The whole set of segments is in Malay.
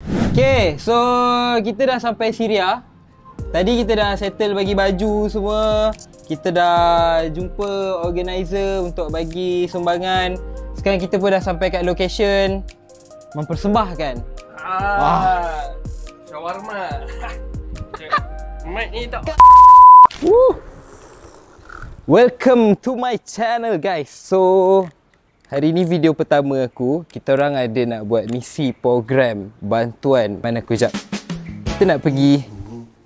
Okay, so kita dah sampai Syria. Tadi kita dah settle bagi baju semua. Kita dah jumpa organizer untuk bagi sumbangan. Sekarang kita pun dah sampai kat location. Mempersembahkan shawarma. Mic ni tak. Welcome to my channel guys. So hari ni video pertama aku. Kita orang ada nak buat misi program bantuan. Mana aku jap. Kita nak pergi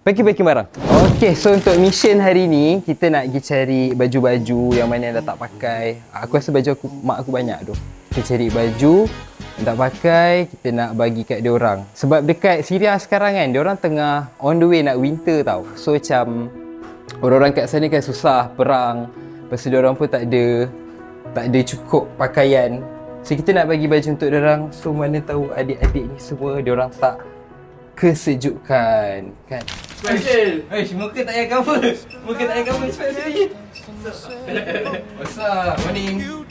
packing barang. Okay, so untuk mission hari ni kita nak pergi cari baju-baju yang mana yang dah tak pakai. Aku rasa baju mak aku banyak tu. Kita cari baju yang tak pakai, kita nak bagi kat dia orang. Sebab dekat Syria sekarang kan, dia orang tengah on the way nak winter tau. So macam orang-orang kat sana kan susah, perang. Lepas tu dia orang pun tak ada cukup pakaian. So kita nak bagi baju untuk dia orang. So mana tahu adik-adik ni semua dia orang tak kesejukan kan. Special. Muka tak payah cover. Muka tak payah cover cepat sini. What's up? Morning.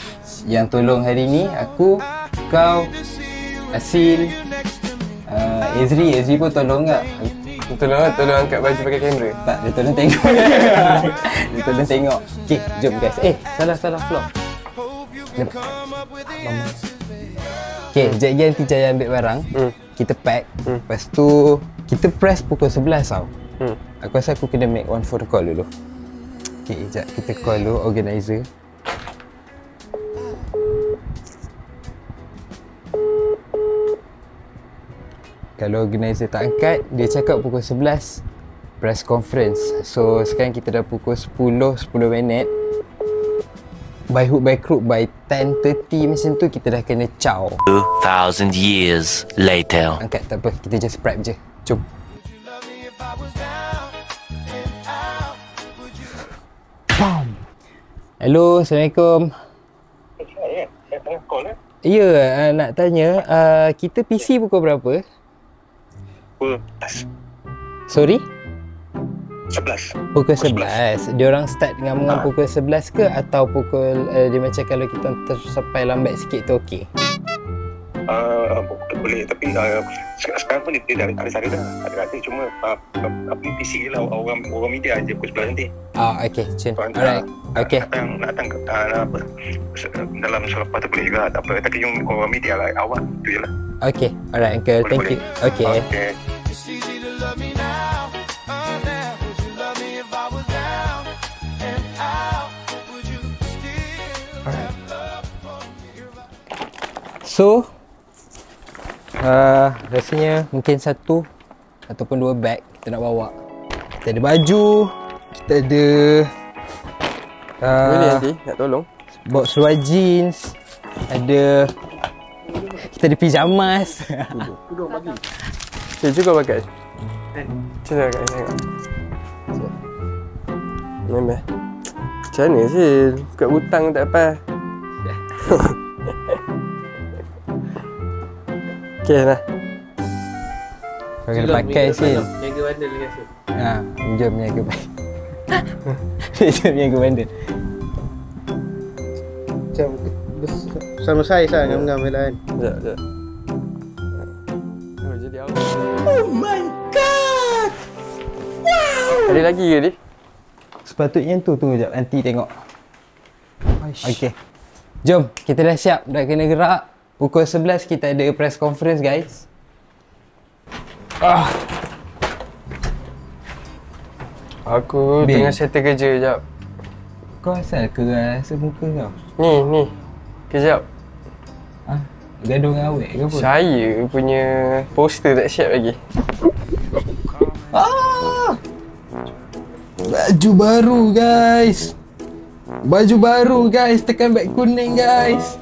Yang tolong hari ni aku, kau, Asil, Ezri pun tolong tak? Tolong angkat baju pakai kamera. Tak, dia tolong tengok. Dia tolong tengok. Okay, jom guys. Salah floor. Okay, sekejap lagi nanti Jaya ambil barang. Kita pack. Lepas tu kita press pukul 11 tau. Aku rasa aku kena make one phone call dulu. Okay, sekejap kita call dulu organizer. Kalau organizer tak angkat, dia cakap pukul 11 press conference. So sekarang kita dah pukul 10 minit. By hook by crook, by 10:30 macam tu kita dah kena caw. 2,000 years later. Angkat tak apa, kita just prep je. Jom. Bam. Hello, Assalamualaikum. Ya, nak tanya, kita PC pukul berapa? Pukul Sorry? 11. Pukul 11. Dia orang start dengan pukul 11 ke atau pukul dia macam kalau kita sampai lambat sikit tu okey? Boleh, tapi sekarang pun dia ada dah. Ada cuma PC je lah, orang media aje pukul 11 nanti. Okey, cun. Alright. Okey. Nak datang apa dalam selepas tu boleh juga, tak apa. Tapi yang orang media lah awal tu je lah. Okey. Alright, Uncle. Thank you. Okey. So rasanya mungkin satu ataupun dua bag kita nak bawa. Kita ada baju, kita ada Boleh nanti nak tolong. bawa seluar jeans, kita ada pijamas. Tudung bagi. Saya juga pakai. Cuba pakai tengok. Memang. Macam mana sih? Kat hutang tak apa. Okay lah. Kau kena pakai Sil. Jaga bandel dengan Sil. Jom jaga bandel. Jom jaga bandel. Macam sama saiz lah ngam-ngam je lah kan. Sekejap. Oh, jadi awal. Oh my god! Wow! Ada lagi ke ni? Sepatutnya tu sekejap nanti tengok. Okey. Jom, kita dah siap, dah kena gerak. Pukul 11 kita ada press conference guys. Aku tengah settle kerja sekejap. Kau asal keras muka kau? Ni. Kejap. Gaduh dengan awet ke apa? Saya punya poster tak siap lagi. Baju baru guys. Baju baru guys, tekan beg kuning guys.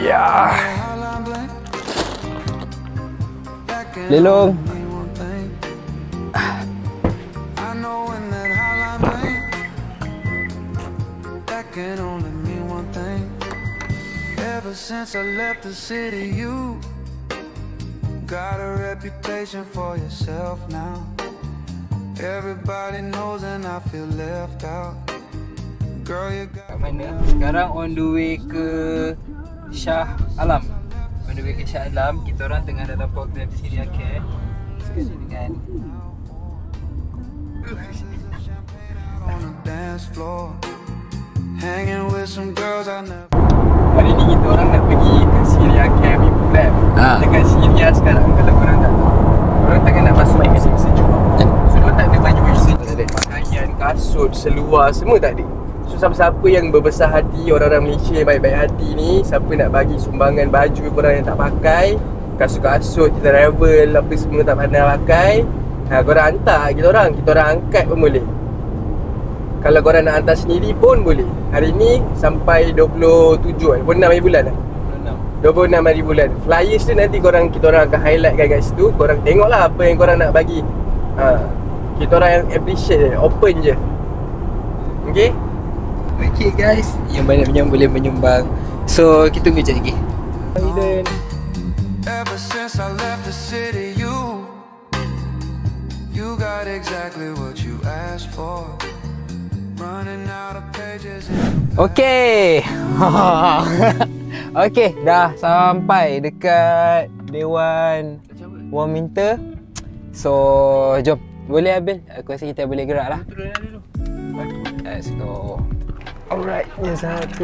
Ya. Lelong. Ever since I left the city, you got a reputation for yourself now. Everybody knows and I feel left out. Girl, you got Kat mana? Sekarang on the way ke Shah Alam. On the way ke Shah Alam, kita orang tengah dalam program Syria Care. Sekali dengan on the dance floor, hanging with some girls I never. hari ni kita orang nak pergi ke Syria Care Plan. Dekat Syria sekarang, kalau korang tak tahu, korang takkan nak masuk musim sejuk. So korang tak ada baju sejuk, tak ada pakaian, kasut, seluar, semua tak ada. So siapa-siapa yang berbesar hati, orang-orang Malaysia yang baik-baik hati ni, siapa nak bagi sumbangan baju korang yang tak pakai, kasut-kasut, kita travel, apa semua tak pandai pakai, korang hantar kita orang angkat pun boleh. Kalau korang nak hantar sendiri pun boleh. Hari ni sampai 26 hari bulan lah. 26 hari bulan. Flyers tu nanti kita orang akan highlightkan kat situ. Korang tengoklah apa yang korang nak bagi. Kita orang yang appreciate je, open je. Okay? Okay guys, yang banyak-banyak boleh menyumbang. So kita tunggu je lagi. Ever since I left the city, you got exactly what you asked for. Running out of pages. Okay. Okay, dah sampai dekat Dewan Warminster. So, jom. Boleh Abil? Aku rasa kita boleh gerak lah. Let's go. Alright, yang 1,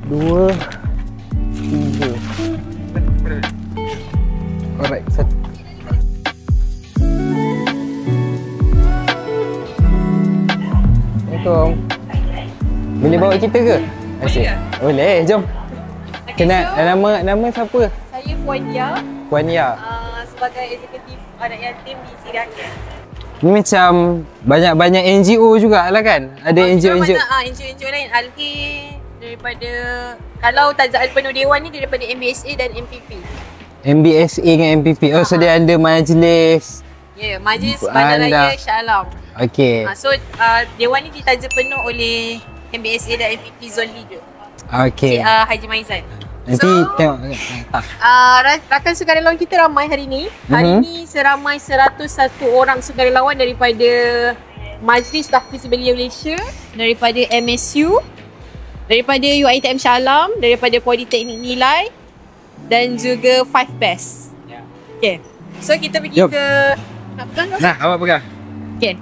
2, 3. Alright, 1. Boleh bawa kita ke? Asyik. Boleh, jom. Kenal nama siapa? Saya Puan Dia. Puan Dia. Sebagai eksekutif anak yatim di Syria Care. Ni macam banyak-banyak NGO jugalah kan? Ada NGO NGO lain. Alki daripada, kalau Tajaan Penuh Dewan ni daripada MBSA dan MPP. MBSA dengan MPP. Oh, so dia under majlis. Ya, Majlis Bandaraya Shah Alam. Okey. So Dewan ni ditaja penuh oleh MBSA dan MPP Zolli je. Okey. Haji Maizan. Nanti tengok. Rakan sukarelawan kita ramai hari ni. Hari ni seramai 101 orang sukarelawan daripada Majlis Tahfiz Belia Malaysia, daripada MSU, daripada UiTM Shah Alam, daripada Politeknik Nilai dan juga 5 Best. Okay. So kita pergi ke... Nak pegang ke? Nah, awak pegang. Okay.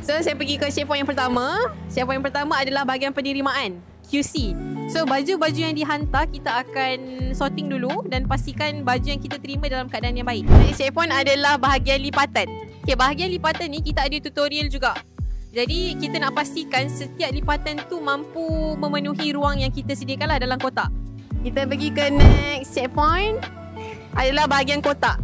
So saya pergi ke checkpoint yang pertama. Checkpoint yang pertama adalah bahagian penerimaan, QC. So baju-baju yang dihantar kita akan sorting dulu dan pastikan baju yang kita terima dalam keadaan yang baik. Checkpoint adalah bahagian lipatan. Okay, bahagian lipatan ni kita ada tutorial juga. Jadi kita nak pastikan setiap lipatan tu mampu memenuhi ruang yang kita sediakanlah dalam kotak. Kita pergi ke next checkpoint adalah bahagian kotak.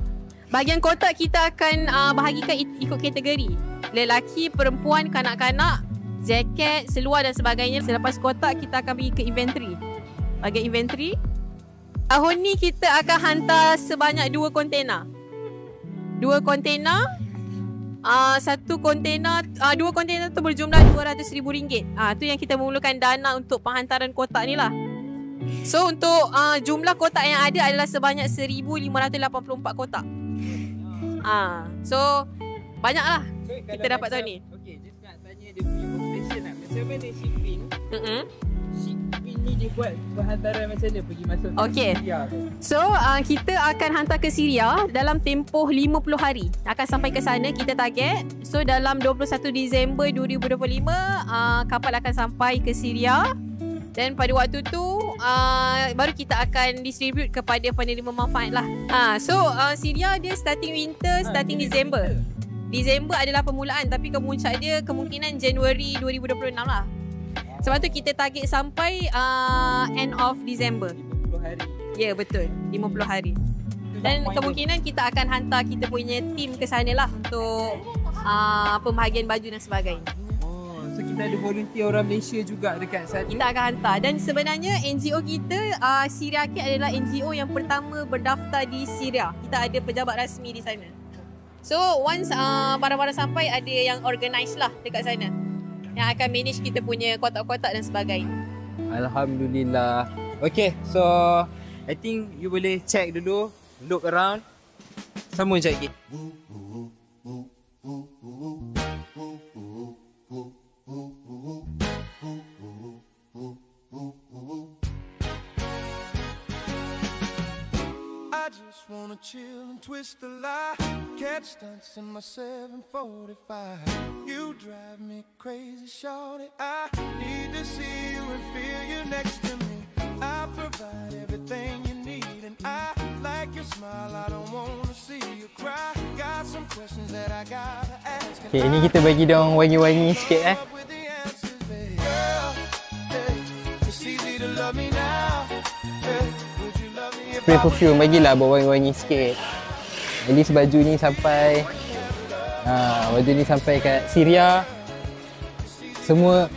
Bahagian kotak kita akan bahagikan ikut kategori. Lelaki, perempuan, kanak-kanak, jaket, seluar dan sebagainya. Selepas kotak kita akan pergi ke inventory. Bahagian inventory. Tahun ni kita akan hantar sebanyak 2 kontena. 2 kontena. 1 kontena, 2 kontena tu berjumlah RM200,000. Tu yang kita memerlukan dana untuk penghantaran kotak ni lah. So untuk jumlah kotak yang ada adalah sebanyak 1,584 kotak. So banyaklah kita dapat tahun ni. Okey, just nak tanya dia punya operation lah. Macam mana shipping? Shipping ni dia buat penghantaran macam mana pergi masuk Okey. Syria tu? So kita akan hantar ke Syria dalam tempoh 50 hari. Akan sampai ke sana kita target. So dalam 21 Disember 2025 kapal akan sampai ke Syria. Dan pada waktu tu baru kita akan distribute kepada penerima manfaat lah. So Syria dia starting winter, starting Disember. Disember adalah permulaan tapi kemuncak dia kemungkinan Januari 2026 lah. Sebab tu kita target sampai end of December. 50 hari. Ya, betul. 50 hari. Dan kemungkinan kita akan hantar kita punya team ke sana lah untuk pembahagian baju dan sebagainya. So kita ada volunteer orang Malaysia juga dekat sana. Kita akan hantar. Dan sebenarnya NGO kita Syria Care adalah NGO yang pertama berdaftar di Syria. Kita ada pejabat rasmi di sana. So once barang-barang sampai ada yang organize lah dekat sana, yang akan manage kita punya kotak-kotak dan sebagainya. Alhamdulillah. Okay, so I think you boleh check dulu, look around. Sambung sekejap lagi. twist the lie. Catch stunts in my 745. You drive me crazy, shorty. I need to see you and feel you next to me. I provide everything you need, and I like your smile. I don't wanna see you cry. Got some questions that I gotta ask. Okay, ini kita bagi dia orang wangi-wangi sikit With the answers, baby. Girl, hey, it's easy to love me now. Hey, would you love me if spray I was perfume, bagilah berwangi-wangi sikit. At least baju ni sampai baju ni sampai kat Syria. Semua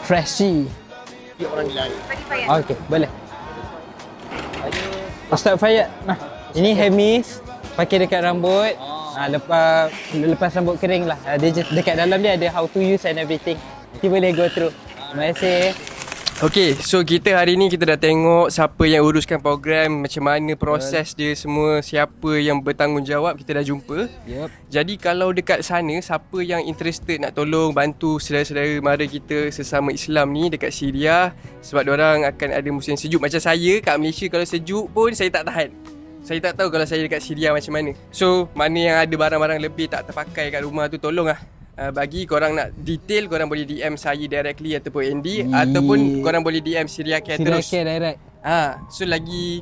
freshy. Okey, boleh. Ustaz Fayyad. Nah, ini Hemis pakai dekat rambut. Lepas rambut kering lah. Dia dekat dalam dia ada how to use and everything. Nanti boleh go through. Terima kasih. Okay, so kita hari ni kita dah tengok siapa yang uruskan program, macam mana proses dia semua, siapa yang bertanggungjawab, kita dah jumpa. Yep. Jadi kalau dekat sana, siapa yang interested nak tolong bantu saudara-saudara mara kita sesama Islam ni dekat Syria, sebab diorang akan ada musim sejuk. Macam saya kat Malaysia, kalau sejuk pun saya tak tahan. Saya tak tahu kalau saya dekat Syria macam mana. So, mana yang ada barang-barang lebih tak terpakai kat rumah tu, tolong lah. Bagi korang nak detail, korang boleh DM saya directly ataupun Andy, ataupun korang boleh DM Syria Care terus. Syria Care direct. So lagi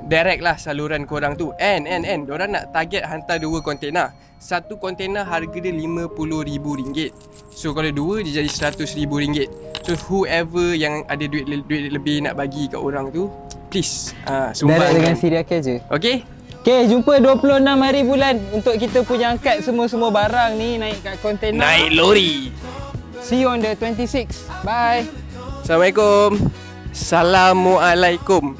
direct lah saluran korang tu. And diorang nak target hantar 2 kontena. Satu kontena harga dia RM50,000. So kalau 2 dia jadi RM100,000. So whoever yang ada duit lebih nak bagi kat orang tu, please sumbang Direct dengan Syria Care je. Okay? Okay, jumpa 26 hari bulan untuk kita punya angkat semua barang ni naik kat kontena. Naik lori. See you on the 26. Bye. Assalamualaikum. Assalamualaikum.